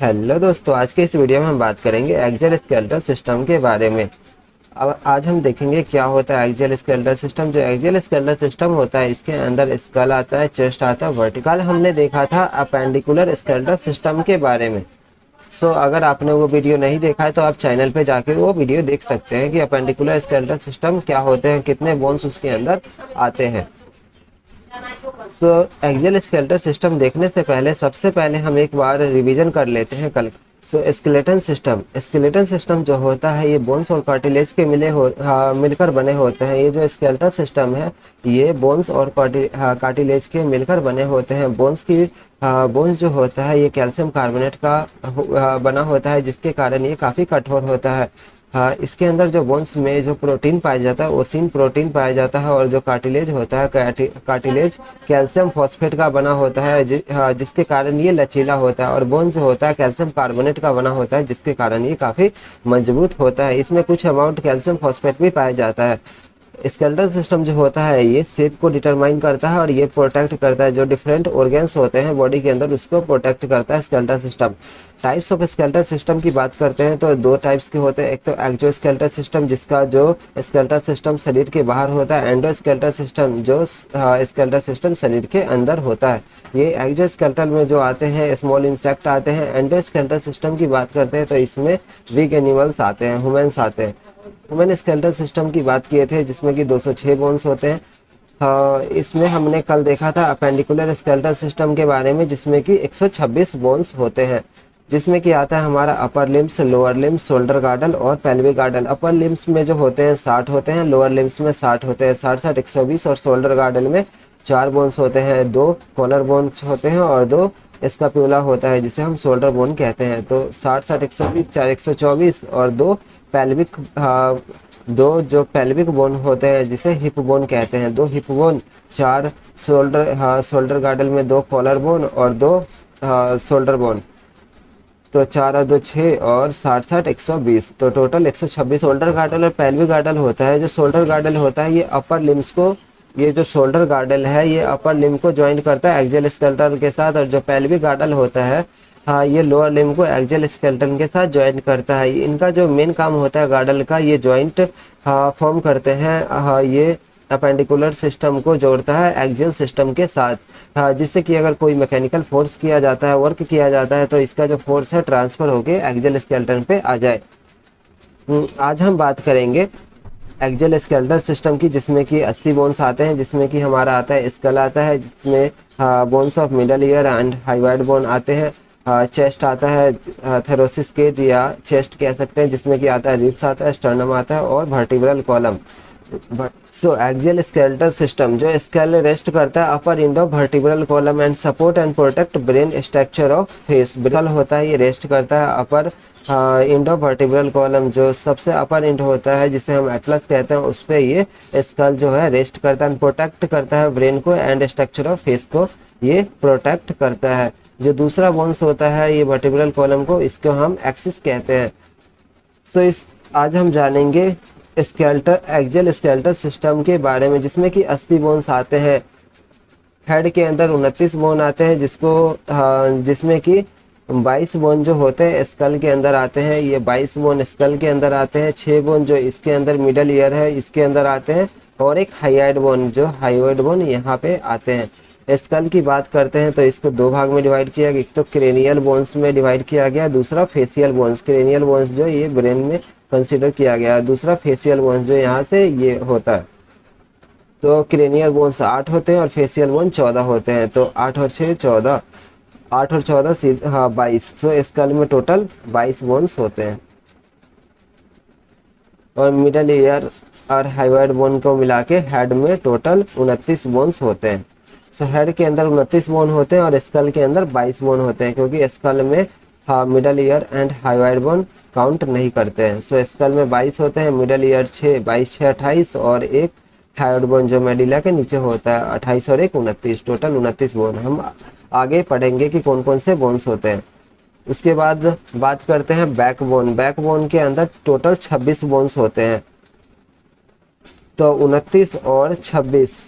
Hello दोस्तों, आज के इस वीडियो में हम बात करेंगे एक्सियल स्केलेटल सिस्टम के बारे में। अब आज हम देखेंगे क्या होता है एक्सियल स्केलेटल सिस्टम। जो एक्सियल स्केलेटल सिस्टम होता है इसके अंदर स्कल आता है, चेस्ट आता है, वर्टिकल। हमने देखा था अपेंडिकुलर स्केलेटल सिस्टम के बारे में। अगर आपने वो वीडियो नहीं देखा है तो आप चैनल पे जाके वो वीडियो देख सकते हैं कि अपेंडिकुलर स्केलेटल सिस्टम क्या होते हैं, कितने बोन्स उसके अंदर आते हैं। एक्सियल स्केलेटल सिस्टम देखने से पहले सबसे पहले हम एक बार रिवीजन कर लेते हैं कल। स्केलेटन सिस्टम जो होता है ये बोन्स और कार्टिलेज के मिलकर बने होते हैं। ये जो स्केलेटल सिस्टम है ये बोन्स और कार्टिलेज के मिलकर बने होते हैं। बोन्स जो होता है ये कैल्शियम कार्बोनेट का बना होता है, जिसके कारण ये काफ़ी कठोर होता है। इसके अंदर जो बोन्स में जो प्रोटीन पाया जाता है ओसिन प्रोटीन पाया जाता है, और जो कार्टिलेज होता है कार्टिलेज कैल्शियम फॉस्फेट का बना होता है, जिसके कारण ये लचीला होता है। और बोन जो होता है कैल्शियम कार्बोनेट का बना होता है, जिसके कारण ये काफ़ी मजबूत होता है। इसमें कुछ अमाउंट कैल्शियम फॉस्फेट भी पाया जाता है। स्केलेटल सिस्टम जो होता है ये शेप को डिटरमाइन करता है और ये प्रोटेक्ट करता है। जो डिफरेंट ऑर्गन्स होते हैं बॉडी के अंदर उसको प्रोटेक्ट करता है skeletal system. Types of skeletal system की बात करते हैं तो दो टाइप्स के होते हैं। एक तो एक्सोस्केलेटल सिस्टम, जिसका जो स्केलेटल सिस्टम शरीर के बाहर होता है। एंडोस्केलेटल सिस्टम जो स्केलेटल सिस्टम शरीर के अंदर होता है। ये एक्सोस्केलेटल में जो आते हैं स्मॉल इंसेक्ट आते हैं। एंडोस्केलेटल सिस्टम की बात करते हैं तो इसमें बिग एनिमल्स आते हैं, ह्यूमंस आते हैं। ह्यूमन स्केलेटल सिस्टम की बात किए थे जिसमें कि 206 बोन्स होते हैं। इसमें हमने कल देखा था अपेंडिकुलर स्केलेटल सिस्टम के बारे में, जिसमें कि 126 बोन्स होते हैं, जिसमें कि आता है हमारा upper limbs, lower limbs, shoulder गार्डल और पेल्विक गार्डल। अपर लिम्स में जो होते हैं 60 होते हैं, लोअर लिम्स में 60 होते हैं, 60 120, और शोल्डर गार्डल में 4 बोन्स होते हैं, 2 कॉलर बोन्स होते हैं और 2 स्कैपुला होता है, जिसे हम शोल्डर बोन कहते हैं। तो 60 120, 4 124 और 2 पेल्विक जो पेल्विक बोन होते हैं जिसे हिप बोन कहते हैं। 2 हिप बोन, 4 शोल्डर गार्डल में 2 कॉलर बोन और 2 शोल्डर बोन। तो 4 और 2 6 और 60 60 120, तो टोटल 126 शोल्डर गार्डल और पेल्विक गार्डल होता है। जो शोल्डर गार्डल होता है ये अपर लिम्स को, ये जो शोल्डर गार्डल है ये अपर लिम्ब को ज्वाइन करता है एक्सियल स्केलेटन के साथ। और जो पेल्विक गार्डल होता है ये लोअर लिम्ब को एक्सियल स्केलेटन के साथ ज्वाइन करता है। इनका जो मेन काम होता है गार्डल का, ये ज्वाइंट फॉर्म करते हैं। ये अपेंडिकुलर सिस्टम को जोड़ता है एक्सियल सिस्टम के साथ, जिससे कि अगर कोई मैकेनिकल फोर्स किया जाता है, वर्क किया जाता है, तो इसका जो फोर्स है ट्रांसफर होके एक्सियल स्केलेटन पे आ जाए। आज हम बात करेंगे एक्सियल स्केलेटल सिस्टम की, जिसमें कि 80 बोन्स आते हैं, जिसमें कि हमारा आता है स्कल आता है, जिसमें bones of middle ear and hyoid bone आते हैं। चेस्ट आता है, थेरोसिस केज या चेस्ट कह सकते हैं, जिसमें कि आता है रिब्स आता है, स्टर्नम आता है और vertebral column. Axial skeletal system जो स्केल रेस्ट करता है upper end of vertebral column and support and protect brain structure of face. Brain होता है ये रेस्ट करता है upper end of vertebral column, जो सबसे अपर इंड होता है जिसे हम एटलस कहते हैं, उस पे ये स्कल जो है रेस्ट करता है, प्रोटेक्ट करता है ब्रेन को एंड स्ट्रक्चर ऑफ फेस को ये प्रोटेक्ट करता है। जो दूसरा बोन्स होता है ये वर्टिब्रल कॉलम को, इसको हम एक्सिस कहते हैं। आज हम जानेंगे एक्सियल स्केलेटल सिस्टम के बारे में, जिसमें कि 80 बोन्स आते हैं। हेड के अंदर 29 बोन आते हैं, जिसमें कि 22 बोन जो होते हैं स्कल के अंदर आते हैं। ये 22 बोन स्कल के अंदर आते हैं। 6 बोन जो इसके अंदर मिडल ईयर है इसके अंदर आते हैं, और एक हाइवाइड बोन, जो हाइवाइड बोन यहाँ पे आते हैं। स्कल की बात करते हैं तो इसको 2 भाग में डिवाइड किया गया। एक तो क्रेनियल बोन्स में डिवाइड किया गया, दूसरा फेशियल बोन्स। क्रेनियल बोन्स जो ये ब्रेन में कंसीडर किया गया, दूसरा फेशियल बोन्स जो यहाँ से ये होता है। तो क्रेनियल बोन्स 8 होते हैं और फेशियल बोन 14 होते हैं। तो 8 और 6 14, 8 और 14 22। तो स्कल में टोटल 22 बोन्स होते हैं, और मिडल ईयर और हाइवाइड बोन को मिला के हेड में टोटल 29 बोन्स होते हैं। हेड के अंदर 29 बोन होते हैं और स्कल के अंदर 22 बोन होते हैं, क्योंकि स्कल में middle ear and hyoid bone count नहीं करते हैं। स्कल में 22 होते हैं, मिडल ईयर 6, 22 6 28, और एक हाइवाइड बोन जो मेडिला के नीचे होता है 28 और 1 29, टोटल 29 बोन। हम आगे पढ़ेंगे कि कौन कौन से बोन्स होते हैं। उसके बाद बात करते हैं बैक बोन। बैक बोन के अंदर टोटल 26 बोन्स होते हैं, तो 29 और 26,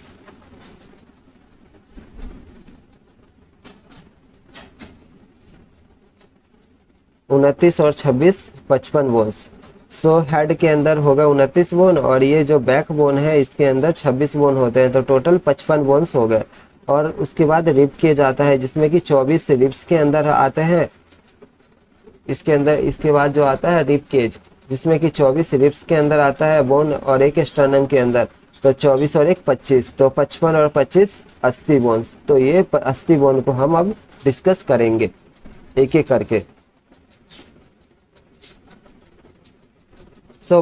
29 और 26 55 बोन्स। सो हेड के अंदर होगा 29 बोन और ये जो बैक बोन है इसके अंदर 26 बोन होते हैं, तो टोटल 55 बोन्स हो गए। और उसके बाद रिब केज आता है जिसमें कि 24 रिब्स के अंदर आते हैं इसके अंदर। इसके बाद जो आता है रिब केज जिसमें कि 24 रिब्स के अंदर आता है बोन और एक स्टर्नम के अंदर, तो 24 और एक 25, तो 55 और 25 80 बोन्स। तो ये 80 बोन को हम अब डिस्कस करेंगे एक एक करके।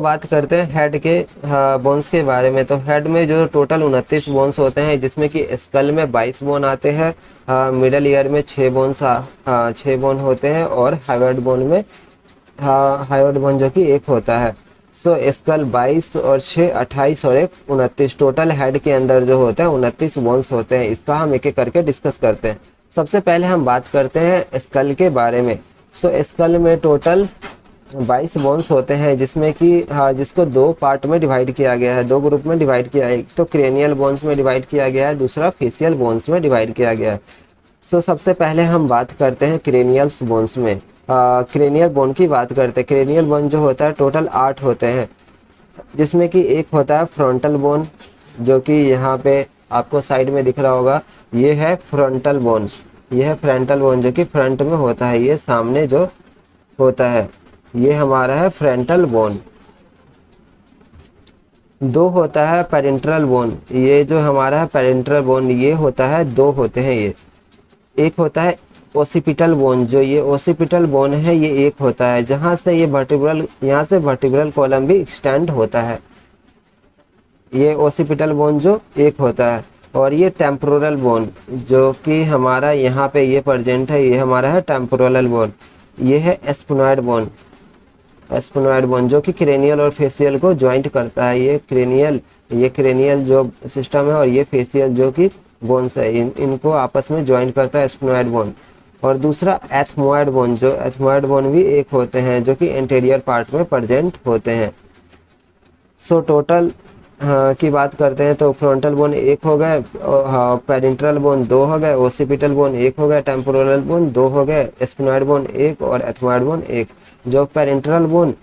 बात करते हैं हेड के बोन्स के बारे में। तो हेड में जो टोटल 29 बोन्स होते हैं जिसमें कि स्कल में 22 बोन आते हैं, मिडल ईयर में 6 बोन्स 6 बोन होते हैं और हाइवर्ड बोन में हाइवर्ड बोन जो कि एक होता है। स्कल 22 और 6 28 और एक 29, टोटल हेड के अंदर जो होता है 29 बोन्स होते हैं। इसका हम एक एक करके डिस्कस करते हैं। सबसे पहले हम बात करते हैं स्कल के बारे में। स्कल में टोटल 22 बोन्स होते हैं जिसमें कि जिसको दो पार्ट में डिवाइड किया गया है, दो ग्रुप में डिवाइड किया है। एक तो क्रेनियल बोन्स में डिवाइड किया गया है, दूसरा फेशियल बोन्स में डिवाइड किया गया है। सबसे पहले हम बात करते हैं क्रेनियल्स बोन्स में। क्रेनियल बोन की बात करते हैं। क्रेनियल बोन जो होता है टोटल 8 होते हैं जिसमें कि एक होता है फ्रंटल बोन जो कि यहाँ पे आपको साइड में दिख रहा होगा, ये है फ्रंटल बोन। ये है फ्रंटल बोन जो कि फ्रंट में होता है, ये सामने जो होता है ये हमारा है फ्रंटल बोन। दो होता है पेरेंट्रल बोन, ये जो हमारा है पेरेंट्रल बोन ये होता है, दो होते हैं ये। एक होता है ओसिपिटल बोन, जो ये ओसिपिटल बोन है ये एक होता है, जहां से ये वर्टिब्रल, यहाँ से वर्टिब्रल कॉलम भी एक्सटेंड होता है, ये ओसिपिटल बोन जो एक होता है। और ये टेम्पोरल बोन जो कि हमारा यहाँ पे ये प्रेजेंट है, ये हमारा है टेम्पोरल बोन। ये है एस्पोनॉइड बोन, एस्पोनॉइड बोन जो कि क्रेनियल और फेशियल को ज्वाइंट करता है। ये क्रेनियल जो सिस्टम है और ये फेशियल जो कि बोन्स है इनको आपस में ज्वाइंट करता है एस्पोनॉइड बोन। और दूसरा एथमोइड बोन, जो एथमोइड बोन भी एक होते हैं जो कि इंटीरियर पार्ट में प्रेजेंट होते हैं। टोटल की बात करते हैं तो फ्रंटल बोन एक हो गए, पेरेंट्रल बोन दो हो गए, ओसिपिटल बोन एक हो गए, टेम्पोरल बोन दो हो गए, एस्पोनॉइड बोन एक और एथमोइड बोन एक। जो पेरेंट्रल बोन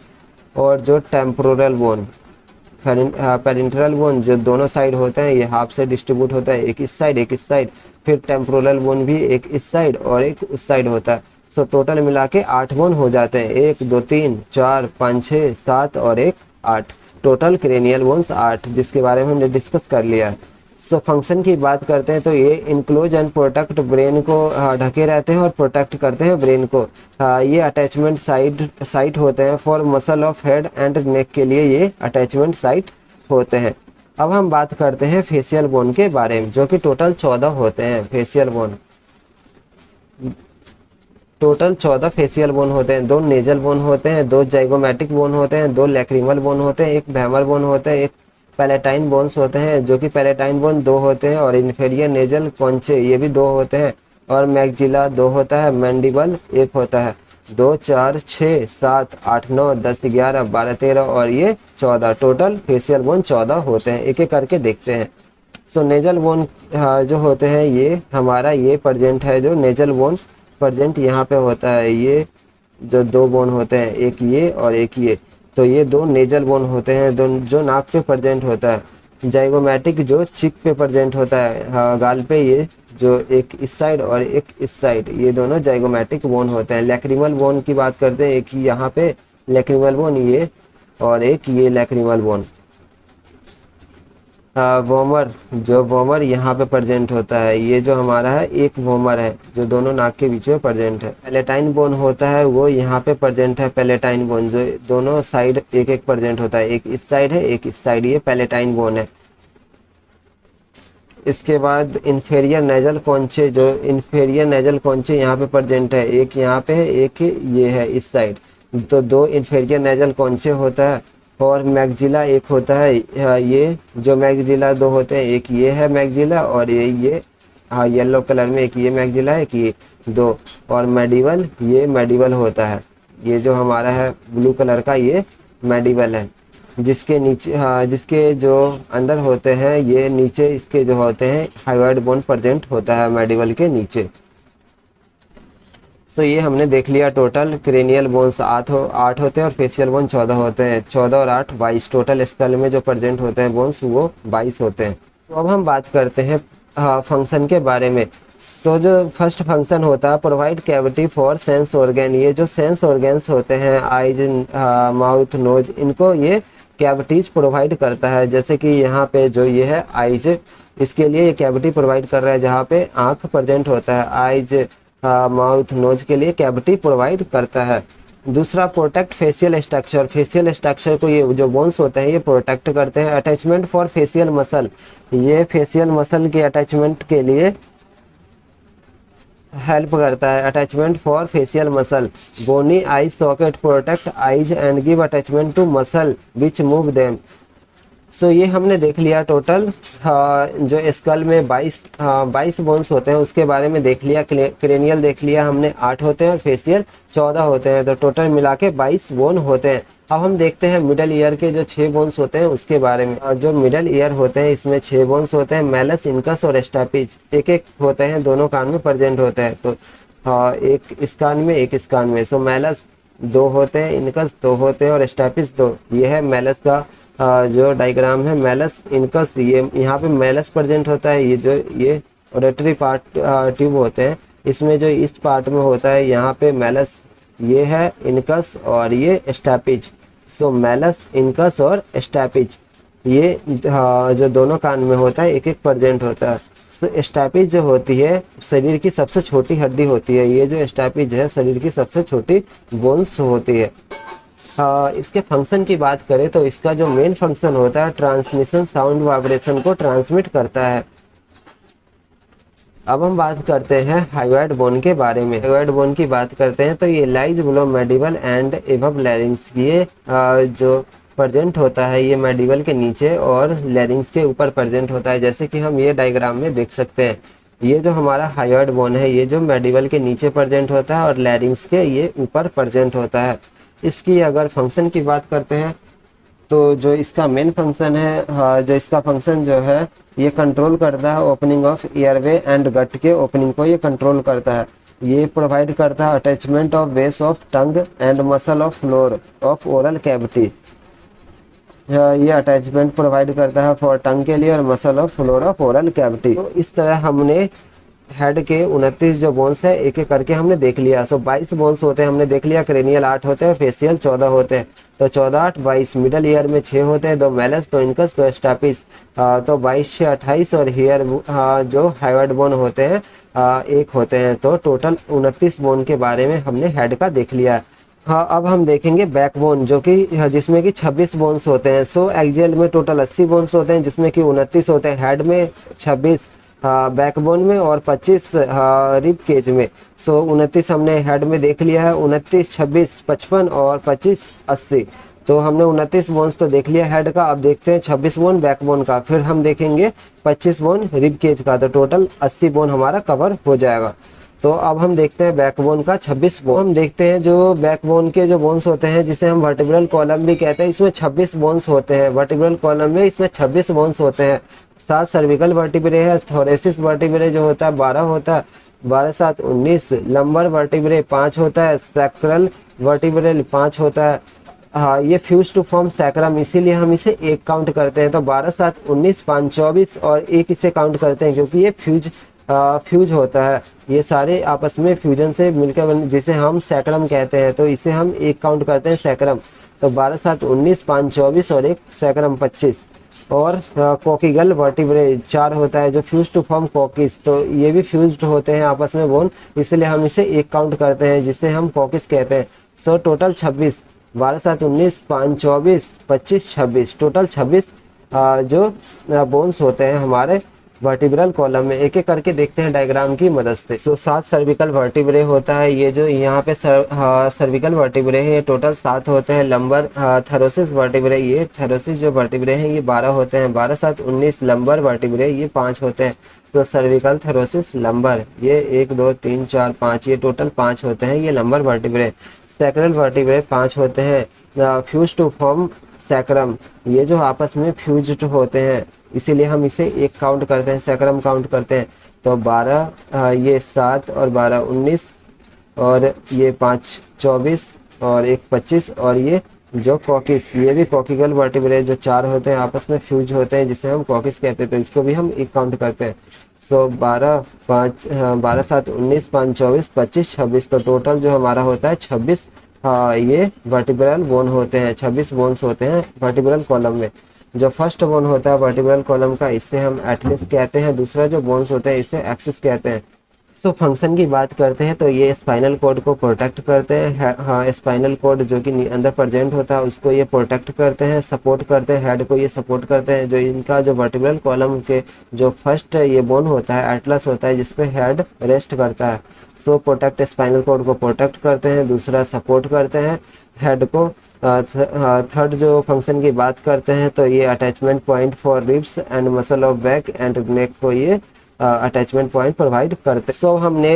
और जो टेम्पोरल बोन, पेरेंट्रल बोन जो दोनों साइड होते हैं ये हाफ से डिस्ट्रीब्यूट होता है, एक इस साइड एक इस साइड। फिर टेम्पोरल बोन भी एक इस साइड और एक उस साइड होता है। टोटल मिला के 8 बोन हो जाते हैं, 1 2 3 4 5 6 7 और एक 8। टोटल क्रेनियल बोन्स 8 जिसके बारे में हमने डिस्कस कर लिया है। फंक्शन की बात करते हैं तो ये इनक्लोज एंड प्रोटेक्ट ब्रेन को ढके रहते हैं और प्रोटेक्ट करते हैं ब्रेन को। ये अटैचमेंट साइट होते हैं for muscle of head and neck के लिए ये अटैचमेंट साइट होते हैं। अब हम बात करते हैं फेशियल बोन के बारे में जो कि टोटल 14 होते हैं। Facial bone total 14 facial bone होते हैं। 2 नेजल बोन होते हैं, 2 जाइगोमैटिक बोन होते हैं, 2 लैक्रिमल बोन होते हैं, एक भैमर बोन होता है, एक पैलेटाइन बोन्स होते हैं जो कि पैलेटाइन बोन 2 होते हैं और इन्फेरियर नेजल कॉन्चे ये भी 2 होते हैं और मैक्जिला 2 होता है, मैंडिबल 1 होता है। 2 4 6 7 8 9 10 11 12 13 और ये 14, टोटल फेशियल बोन 14 होते हैं। एक एक करके देखते हैं। नेजल बोन जो होते हैं ये हमारा ये प्रेजेंट है, जो नेजल बोन प्रेजेंट यहाँ पे होता है। ये जो 2 बोन होते हैं, एक ये और एक ये, तो ये 2 नेजल बोन होते हैं जो नाक पे प्रेजेंट होता है। जाइगोमैटिक जो चिक पे प्रेजेंट होता है, गाल पे, ये जो एक इस साइड और एक इस साइड, ये दोनों जाइगोमैटिक बोन होते हैं। लैक्रिमल बोन की बात करते हैं, एक यहाँ पे लैक्रिमल बोन ये और एक ये लैक्रिमल बोन। वोमर, जो वोमर यहाँ पे प्रेजेंट होता है, ये जो हमारा है एक वोमर है जो दोनों नाक के बीच में प्रेजेंट है। पैलेटाइन बोन होता है वो यहाँ पे प्रेजेंट है, पैलेटाइन बोन जो दोनों साइड एक एक प्रेजेंट होता है, एक इस साइड है एक इस साइड, ये पैलेटाइन बोन है। इसके बाद इन्फेरियर नेजल कॉन्चे, जो इन्फेरियर नेजल कॉन्चे यहाँ पे प्रेजेंट है, एक यहाँ पे है एक ये है इस साइड, तो 2 इन्फेरियर नेजल कॉन्चे होता है। और मैगजिला एक होता है, ये जो मैगजिला 2 होते हैं, एक ये है मैगजिला और ये येलो कलर में एक ये मैगजिला है, एक ये 2। और मेडिवल, ये मेडिवल होता है, ये जो हमारा है ब्लू कलर का ये मेडिवल है, जिसके नीचे जिसके जो अंदर होते हैं ये नीचे इसके जो होते हैं हाइवर्ड बोन प्रेजेंट होता है मेडिवल के नीचे। सो ये हमने देख लिया टोटल क्रेनियल बोन्स 8 होते हैं और फेशियल बोन 14 होते हैं। 14 और 8 22 टोटल स्कल में जो प्रेजेंट होते हैं बोन्स वो 22 होते हैं। तो अब हम बात करते हैं फंक्शन के बारे में। सो जो फर्स्ट फंक्शन होता है provide cavity for sense organ. ये जो सेंस ऑर्गन्स होते हैं आइज, माउथ, नोज, इनको ये कैविटीज प्रोवाइड करता है। जैसे कि यहाँ पे जो ये है आइज, इसके लिए ये कैविटी प्रोवाइड कर रहा है जहाँ पे आँख प्रेजेंट होता है। आइज, माउथ, नोज के लिए कैविटी प्रोवाइड करता है। दूसरा protect facial structure. Facial structure को ये जो बोन्स होते हैं ये प्रोटेक्ट करते हैं। अटैचमेंट फॉर फेशियल मसल, ये फेशियल मसल के अटैचमेंट के लिए हेल्प करता है। Attachment for facial muscle. Bony eye socket protect eyes and give attachment to muscle which move them. So ये हमने देख लिया टोटल जो स्कल में 22 बोन्स होते हैं उसके बारे में देख लिया। क्रेनियल देख लिया हमने 8 होते हैं और फेशियल 14 होते हैं, तो टोटल मिला के 22 बोन होते हैं। अब हम देखते हैं मिडल ईयर के जो 6 बोन्स होते हैं उसके बारे में। जो मिडल ईयर होते हैं इसमें 6 बोन्स होते हैं, मैलस, इनकस और स्टैपिज। एक एक होते हैं, दोनों कान में प्रेजेंट होते हैं। तो एक इस कान में एक इस कान में। सो मैलस 2 होते हैं, इनकस 2 होते हैं और स्टैपिज 2। ये है मैलस का जो डायग्राम है, मैलस, इनकस। ये यहाँ पे मैलस प्रेजेंट होता है। ये जो ये ऑडिटरी पार्ट ट्यूब होते हैं इसमें जो इस पार्ट में होता है यहाँ पे मैलस, ये है इनकस और ये स्टैपिज। सो मैलस, इनकस और स्टैपिज ये जो दोनों कान में होता है एक एक प्रेजेंट होता है। सो स्टैपिज जो होती है शरीर की सबसे छोटी हड्डी होती है। ये जो स्टैपिज है शरीर की सबसे छोटी बोन्स होती है। इसके फंक्शन की बात करें तो इसका जो मेन फंक्शन होता है ट्रांसमिशन, साउंड वाइब्रेशन को ट्रांसमिट करता है। अब हम बात करते हैं हाइवाइड बोन के बारे में। हाइवाइड बोन की बात करते हैं तो ये lies below mandible and above लैरिंग्स। ये जो प्रेजेंट होता है ये मैंडिबल के नीचे और लैरिंग्स के ऊपर प्रेजेंट होता है। जैसे कि हम ये डायग्राम में देख सकते हैं, ये जो हमारा हाइवाइड बोन है ये जो मैंडिबल के नीचे प्रेजेंट होता है और लैरिंग्स के ये ऊपर प्रेजेंट होता है। इसकी अगर फंक्शन की बात करते हैं तो जो इसका मेन फंक्शन है, जो इसका फंक्शन जो है ये कंट्रोल करता है opening of airway and gut के ओपनिंग को ये कंट्रोल करता है। ये प्रोवाइड करता है attachment of base of tongue and muscle of floor of oral cavity. ये अटैचमेंट प्रोवाइड करता है फॉर टंग के लिए और muscle of floor of oral cavity. तो इस तरह हमने हेड के 29 जो बोन्स है एक एक करके हमने देख लिया। सो 22 बोन्स होते हैं हमने देख लिया। क्रेनियल 8 होते हैं, फेशियल 14 होते हैं। तो 14, 8, 22। मिडल ईयर में 6 होते हैं, 2 मैलस, 2 इनकस, 2 स्टैपिज। तो 22 से 28 और हियर जो हाइवाइड बोन होते हैं 1 होते हैं। तो टोटल 29 बोन के बारे में हमने हेड का देख लिया। हाँ, अब हम देखेंगे बैकबोन जो कि जिसमें कि 26 बोन्स होते हैं। सो एक्सियल में टोटल 80 बोन्स होते हैं जिसमें कि 29 होते हैं, हेड में 26, बैकबोन में और 25 रिब केज में। सो 29 हमने हेड में देख लिया है, 29, 26, 55 और 25, 80। तो हमने 29 बोन्स तो देख लिया हेड का। अब देखते हैं 26 बोन बैकबोन का, फिर हम देखेंगे 25 बोन रिब केज का। तो टोटल 80 बोन हमारा कवर हो जाएगा। तो अब हम देखते हैं बैकबोन का 26 बोन। हम देखते हैं जो बैकबोन के जो बोन्स होते हैं जिसे हम वर्टिब्रल कॉलम भी कहते हैं, इसमें 26 बोन्स होते हैं। वर्टिब्रल कॉलम में इसमें 26 बोन्स होते हैं। 7 सर्विकल वर्टिब्रे है। थोरेसिस वर्टिब्रे जो होता है 12 होता है, 12, 7, 19। लंबर वर्टिब्रे 5 होता है। सैक्रल वर्टिब्रे 5 होता है। हाँ, ये फ्यूज टू फॉर्म सैक्रम, इसीलिए हम इसे 1 काउंट करते हैं। तो 12, 7, 19, 5, 24 और 1 इसे काउंट करते हैं क्योंकि ये फ्यूज होता है। ये सारे आपस में फ्यूजन से मिलकर जिसे हम सैक्रम कहते हैं, तो इसे हम 1 काउंट करते हैं सैक्रम। तो 12, 7, 19, 5, 24 और 1 सैक्रम 25। और कोकिगल वर्टिब्रे 4 होता है जो फ्यूज टू फॉर्म कॉकिस। तो ये भी फ्यूज्ड होते हैं आपस में बोन, इसलिए हम इसे 1 काउंट करते हैं जिसे हम कॉकिस कहते हैं। सो टोटल 26, 12, 7, 19, 5, 24, 25, 26, टोटल 26 जो बोन्स होते हैं हमारे वर्टिब्रल कॉलम में। एक एक करके देखते हैं डायग्राम की मदद से। सो 7 सर्विकल वर्टिब्रे होता है। ये जो यहाँ पे सर्विकल वर्टिब्रे है ये टोटल 7 होते हैं। लंबर थैरोसिस वर्टिब्रे, ये थैरोसिस जो वर्टिब्रे हैं ये 12 होते हैं। 12, 7, 19 लंबर वर्टिब्रे ये 5 होते हैं। तो सर्विकल थैरोसिस लंबर ये 1, 2, 3, 4, 5 ये टोटल 5 होते हैं, ये लंबर वर्टिब्रे। सैक्रल वर्टिब्रे 5 होते हैं। फ्यूज टू फॉर्म सैक्रम, ये जो आपस में फ्यूज्ड होते हैं इसीलिए हम इसे 1 काउंट करते हैं, सैक्रम काउंट करते हैं। तो 12, ये 7 और 12, 19 और ये 5 24 और एक 25 और ये जो कॉकिस, ये भी कॉकिकल वर्टिब्रेट जो 4 होते हैं आपस में फ्यूज होते हैं जिसे हम कॉकिस कहते हैं, तो इसको भी हम एक काउंट करते हैं। सो 12 5 12 7 19 5 24 25 26, तो टोटल जो हमारा होता है 26 ये वर्टिब्रल बोन होते हैं, 26 बोन्स होते हैं वर्टिब्रल कॉलम में। जो फर्स्ट बोन होता है वर्टिब्रल कॉलम का, इसे हम एटलस कहते हैं, दूसरा जो बोन्स होते हैं इसे एक्सिस कहते हैं। सो फंक्शन की बात करते हैं तो ये स्पाइनल कॉर्ड को प्रोटेक्ट करते हैं। हाँ, स्पाइनल कॉर्ड जो कि अंदर प्रेजेंट होता है उसको ये प्रोटेक्ट करते हैं, सपोर्ट करते हैं, हेड को ये सपोर्ट करते हैं। जो इनका जो वर्टिब्रल कॉलम के जो फर्स्ट ये बोन होता है एटलस होता है जिसपे हेड रेस्ट करता है। सो प्रोटेक्ट स्पाइनल कॉर्ड को प्रोटेक्ट करते हैं, दूसरा सपोर्ट करते हैं हेड को। थर्ड जो फंक्शन की बात करते हैं तो ये attachment point for ribs and muscle of back and neck को ये अटैचमेंट पॉइंट प्रोवाइड करते हैं। सो हमने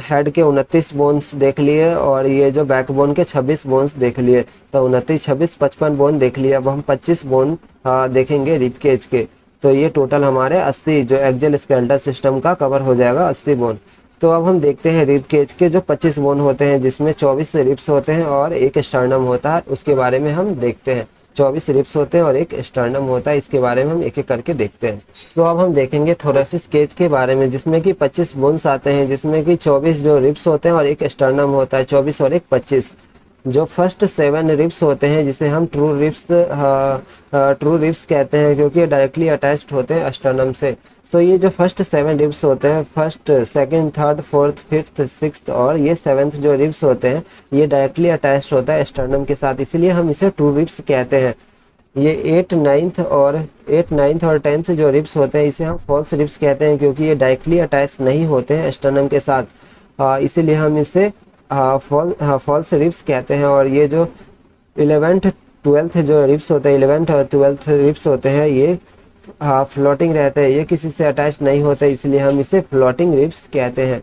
हेड के 29 बोन्स देख लिए और ये जो बैक बोन के 26 बोन्स देख लिए, तो 29 26 55 बोन देख लिए। अब हम 25 बोन देखेंगे रिब केज के, तो ये टोटल हमारे 80 जो एक्सियल स्केलेटल सिस्टम का कवर हो जाएगा, 80 बोन। तो अब हम देखते हैं रिब केज के जो 25 बोन होते हैं जिसमें 24 रिब्स होते हैं और एक स्टर्नम होता है, उसके बारे में हम देखते हैं। 24 रिब्स होते हैं और एक स्टर्नम होता है, इसके बारे में हम एक एक करके देखते हैं। सो अब हम देखेंगे थोरेसिस केज के बारे में, जिसमें कि 25 बोन्स आते हैं, जिसमें कि 24 जो रिब्स होते हैं और एक स्टर्नम होता है, 24 और एक 25। जो फर्स्ट 7 रिब्स होते हैं जिसे हम ट्रू रिब्स कहते हैं, क्योंकि डायरेक्टली अटैच्ड होते हैं स्टर्नम से। सो ये जो फर्स्ट 7 रिब्स होते हैं, first second third fourth fifth sixth और ये 7th जो रिब्स होते हैं ये डायरेक्टली अटैच्ड होता है स्टर्नम के साथ, इसलिए हम इसे ट्रू रिब्स कहते हैं। ये 8 9th और 10th जो रिब्स होते हैं इसे हम फॉल्स रिब्स कहते हैं, क्योंकि ये डायरेक्टली अटैच नहीं होते हैं स्टर्नम के साथ, इसीलिए हम इसे फॉल्स रिब्स कहते हैं। और ये जो 11th 12th जो रिब्स होते हैं, 11th और 12th रिब्स होते हैं, ये फ्लोटिंग रहते हैं, ये किसी से अटैच नहीं होते, इसलिए हम इसे फ्लोटिंग रिब्स कहते हैं।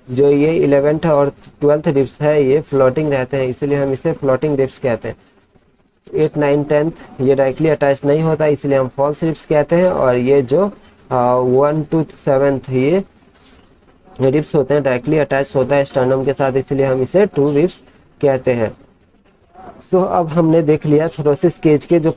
जो ये 11th और 12th रिब्स है ये फ्लोटिंग रहते हैं, इसलिए हम इसे फ्लोटिंग रिब्स कहते हैं। 8 9 10th ये डायरेक्टली अटैच नहीं होता, इसलिए हम फॉल्स रिब्स कहते हैं। और ये जो 1 to 7th ये रिब्स होते हैं डायरेक्टली अटैच होता है स्टर्नम के साथ, इसलिए हम इसे ट्रू रिब्स कहते हैं। सो अब हमने देख लिया थोरेसिस केज के जो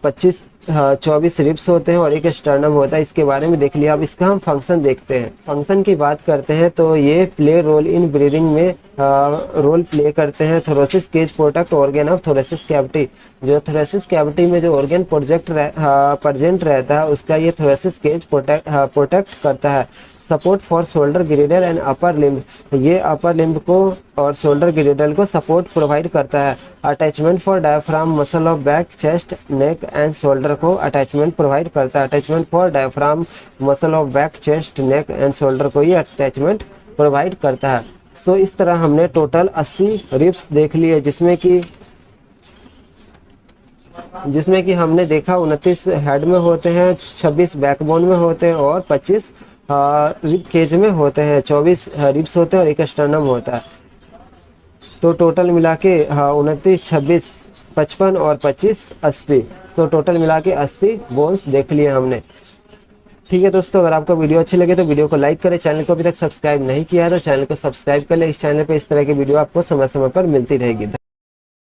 24 रिब्स होते हैं और एक स्टर्नम होता है, इसके बारे में देख लिया। अब इसका हम फंक्शन देखते हैं। फंक्शन की बात करते हैं तो ये प्ले रोल इन ब्रीदिंग में रोल प्ले करते हैं। Thoracic cage protect organ of thoracic cavity, जो थोरेसिस कैविटी में जो ऑर्गन प्रेजेंट रहता है उसका ये थोरेसिस केज प्रोटेक्ट करता है। Support for shoulder girdle and upper limb, ये अपर लिम्ब को और शोल्डर गिरिडल को सपोर्ट प्रोवाइड करता है। Attachment for diaphragm muscle of back chest neck and shoulder को अटैचमेंट प्रोवाइड करता है। Attachment for diaphragm muscle of back chest neck and shoulder को ये अटैचमेंट प्रोवाइड करता है। सो इस तरह हमने टोटल 80 रिब्स देख लिए, जिसमें कि हमने देखा 29 हेड में होते हैं, 26 बैकबोन में होते हैं और 25 रिब केज में होते हैं। 24 रिब्स होते हैं और एक स्टर्नम होता है। तो टोटल मिला के 29 26 55 और 25 80, तो टोटल मिला के 80 बोन्स देख लिए हमने। ठीक है दोस्तों, अगर आपको वीडियो अच्छी लगे तो वीडियो को लाइक करें। चैनल को अभी तक सब्सक्राइब नहीं किया है तो चैनल को सब्सक्राइब कर ले। इस चैनल पे इस तरह की वीडियो आपको समय समय पर मिलती रहेगी।